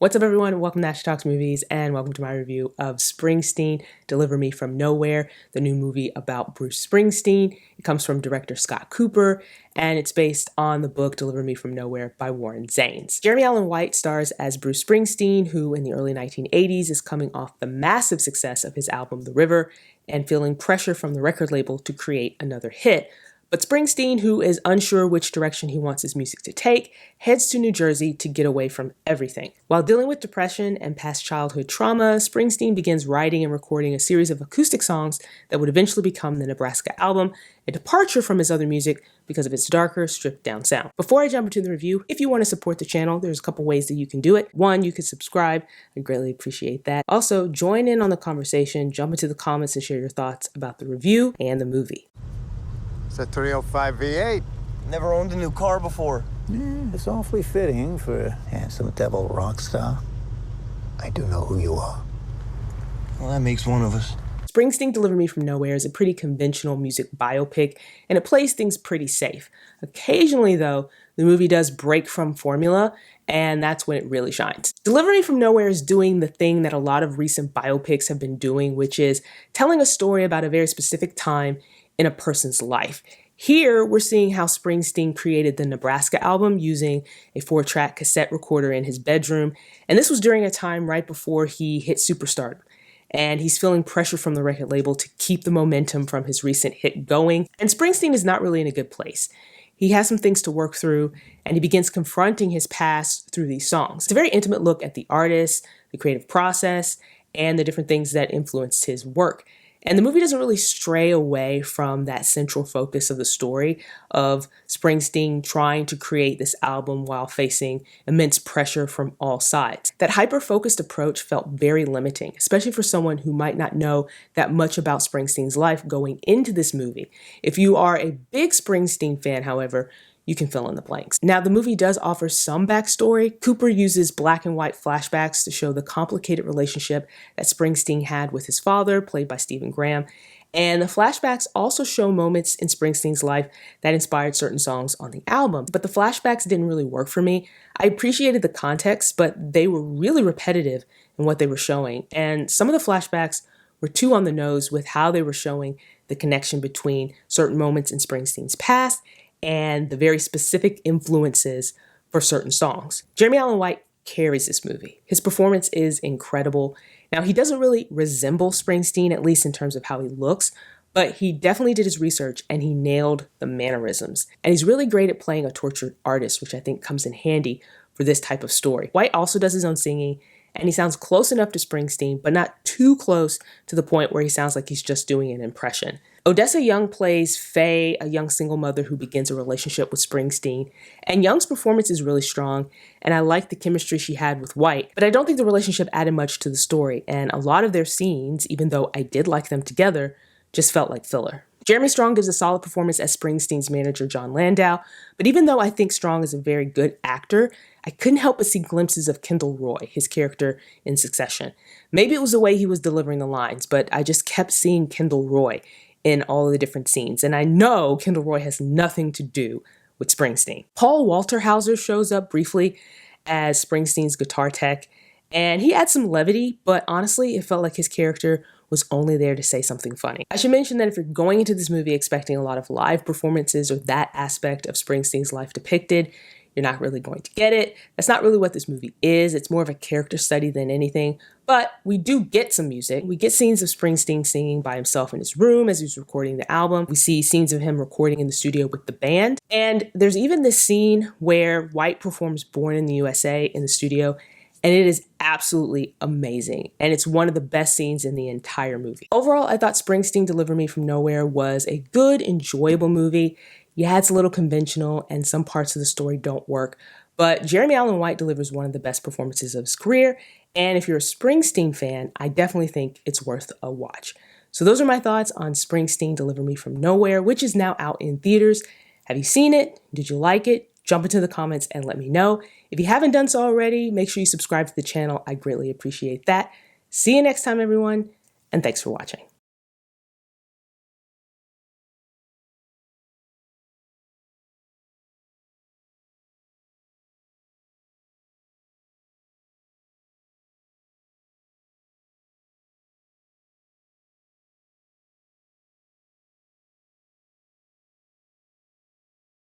What's up, everyone? Welcome to Ash Talks Movies, and welcome to my review of Springsteen, Deliver Me From Nowhere, the new movie about Bruce Springsteen. It comes from director Scott Cooper, and it's based on the book Deliver Me From Nowhere by Warren Zanes. Jeremy Allen White stars as Bruce Springsteen, who in the early 1980s is coming off the massive success of his album The River and feeling pressure from the record label to create another hit. But Springsteen, who is unsure which direction he wants his music to take, heads to New Jersey to get away from everything. While dealing with depression and past childhood trauma, Springsteen begins writing and recording a series of acoustic songs that would eventually become the Nebraska album, a departure from his other music because of its darker, stripped-down sound. Before I jump into the review, if you want to support the channel, there's a couple ways that you can do it. One, you can subscribe. I greatly appreciate that. Also, join in on the conversation, jump into the comments and share your thoughts about the review and the movie. It's a 305 V8. Never owned a new car before. Yeah, it's awfully fitting for a handsome devil rock star. I do know who you are. Well, that makes one of us. Springsteen Deliver Me From Nowhere is a pretty conventional music biopic, and it plays things pretty safe. Occasionally, though, the movie does break from formula, and that's when it really shines. Deliver Me From Nowhere is doing the thing that a lot of recent biopics have been doing, which is telling a story about a very specific time in a person's life. Here, we're seeing how Springsteen created the Nebraska album using a 4-track cassette recorder in his bedroom, and this was during a time right before he hit superstardom. And he's feeling pressure from the record label to keep the momentum from his recent hit going, and Springsteen is not really in a good place. He has some things to work through, and he begins confronting his past through these songs. It's a very intimate look at the artist, the creative process, and the different things that influenced his work. And the movie doesn't really stray away from that central focus of the story of Springsteen trying to create this album while facing immense pressure from all sides. That hyper-focused approach felt very limiting, especially for someone who might not know that much about Springsteen's life going into this movie. If you are a big Springsteen fan, however, you can fill in the blanks. Now, the movie does offer some backstory. Cooper uses black and white flashbacks to show the complicated relationship that Springsteen had with his father, played by Stephen Graham. And the flashbacks also show moments in Springsteen's life that inspired certain songs on the album. But the flashbacks didn't really work for me. I appreciated the context, but they were really repetitive in what they were showing. And some of the flashbacks were too on the nose with how they were showing the connection between certain moments in Springsteen's past and the very specific influences for certain songs. Jeremy Allen White carries this movie. His performance is incredible. Now, he doesn't really resemble Springsteen, at least in terms of how he looks, but he definitely did his research and he nailed the mannerisms. And he's really great at playing a tortured artist, which I think comes in handy for this type of story. White also does his own singing, and he sounds close enough to Springsteen, but not too close to the point where he sounds like he's just doing an impression. Odessa Young plays Faye, a young single mother who begins a relationship with Springsteen. And Young's performance is really strong, and I like the chemistry she had with White, but I don't think the relationship added much to the story, and a lot of their scenes, even though I did like them together, just felt like filler. Jeremy Strong gives a solid performance as Springsteen's manager, John Landau, but even though I think Strong is a very good actor, I couldn't help but see glimpses of Kendall Roy, his character in Succession. Maybe it was the way he was delivering the lines, but I just kept seeing Kendall Roy in all of the different scenes, and I know Kendall Roy has nothing to do with Springsteen. Paul Walter-Hauser shows up briefly as Springsteen's guitar tech, and he adds some levity, but honestly, it felt like his character was only there to say something funny. I should mention that if you're going into this movie expecting a lot of live performances or that aspect of Springsteen's life depicted, you're not really going to get it. That's not really what this movie is. It's more of a character study than anything, but we do get some music. We get scenes of Springsteen singing by himself in his room as he's recording the album. We see scenes of him recording in the studio with the band. And there's even this scene where White performs Born in the USA in the studio, and it is absolutely amazing. And it's one of the best scenes in the entire movie. Overall, I thought Springsteen Deliver Me From Nowhere was a good, enjoyable movie. Yeah, it's a little conventional and some parts of the story don't work, but Jeremy Allen White delivers one of the best performances of his career. And if you're a Springsteen fan, I definitely think it's worth a watch. So those are my thoughts on Springsteen Deliver Me From Nowhere, which is now out in theaters. Have you seen it? Did you like it? Jump into the comments and let me know. If you haven't done so already, make sure you subscribe to the channel. I greatly appreciate that. See you next time, everyone, and thanks for watching.